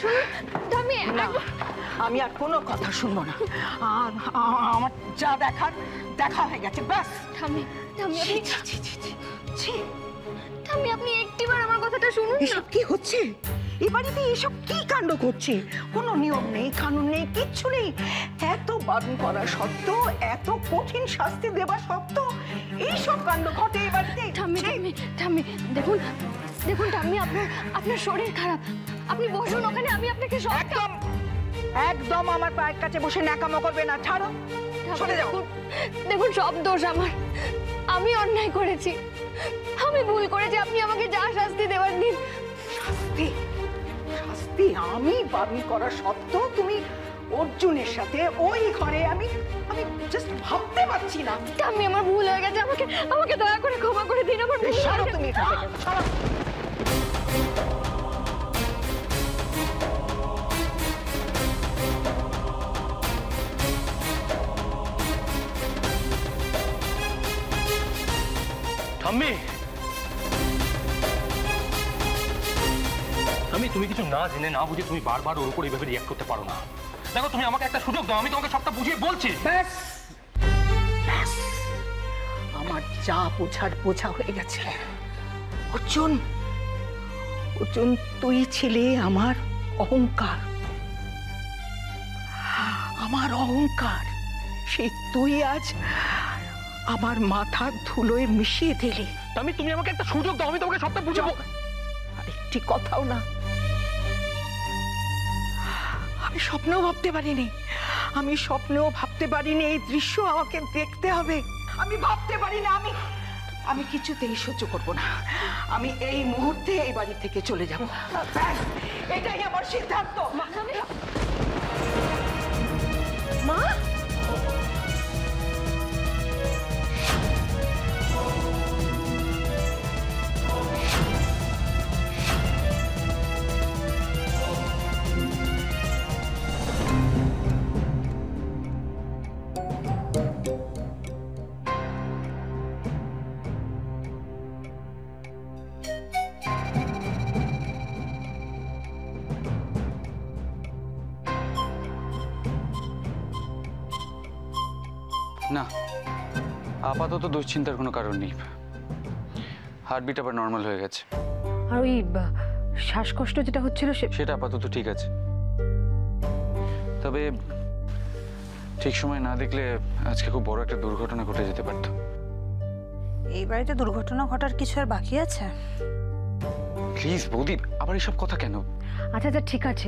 শুনুন ঠাম্মি। আমি আর কোনো কথা শুনবো না। আমার যা দেখার দেখা হয়ে গেছে, ব্যাস। ঠাম্মি ঠাম্মি আপনি একটিবার আমার কথাটা শুনুন। এসব কি হচ্ছে? এ বাড়িতে এসব কি কাণ্ড করছে? কোনো নিয়ম নেই, কানুন নেই, কিচ্ছু নেই। এত বারণ করা সত্ত্বেও, এত কঠিন শাস্তি দেওয়া সত্ত্বেও এইসব কাণ্ড ঘটে এ বাড়িতে। ঠাম্মি ঠাম্মি ঠাম্মি দেখুন দেখুন ঠাম্মি, আপনার শরীর খারাপ, আপনি বসুন ওখানে, আমি আপনাকে সব। একদম একদম আমার পায়ের কাছে বসে ন্যাকামো করবে না, ছাড়ো, চলে যাও। দেখুন সব দোষ আমার, আমি অন্যায় করেছি, আমি ভুল করেছি, আপনি আমাকে যা শাস্তি দেওয়ার দিন। শাস্তি? শাস্তি আমি বারণ করা সত্ত্বেও তুমি অর্জুনের সাথে ওই ঘরে? আমি জাস্ট ভাবতে পারছি না। আমি আমার ভুল হয়ে গেছে, আমাকে দয়া করে ক্ষমা করে দিন। আমার ভুল। ছাড়ো তুমি এখান থেকে, ছাড়ো। ঠাম্মি, তুমি কিছু না জেনে না বুঝে তুমি বারবার ওর উপর এইভাবে রিঅ্যাক্ট করতে পারো না। দেখো তুমি আমাকে একটা সুযোগ দাও, আমি তোমাকে সবটা বুঝিয়ে বলছি। ব্যাস ব্যাস, আমার যা বোঝার বোঝা হয়ে গেছে। অর্জুন, অর্জুন তুই ছিলে আমার অহংকার, আমার অহংকার। সেই তুই আজ আমার মাথার ধুলোয় মিশিয়ে দিলি। তুমি আমাকে একটা সুযোগ দাও, আমি তোমাকে সবটা বুঝাবো। আরেকটি কথাও না। আমি স্বপ্নেও ভাবতে পারিনি, আমি স্বপ্নেও ভাবতে পারিনি এই দৃশ্য আমাকে দেখতে হবে। আমি ভাবতে পারি না, আমি কিছুতেই সহ্য করবো না। আমি এই মুহূর্তে এই বাড়ি থেকে চলে যাব, এটাই আমার সিদ্ধান্ত। মা, না, আপাতত দুশ্চিন্তার কোনো কারণ নেই। হার্টবিট আবার নর্মাল হয়ে গেছে। আর ওই শ্বাসকষ্ট যেটা হচ্ছিল সেটা আপাতত ঠিক আছে। তবে ঠিক সময় না দেখলে আজকে খুব বড় একটা দুর্ঘটনা ঘটে যেতে পারত। এই বাড়িতে দুর্ঘটনা ঘটার কিছু আর বাকি আছে? প্লিজ বৌদি, আবার এসব কথা কেন? আচ্ছা ঠিক আছে,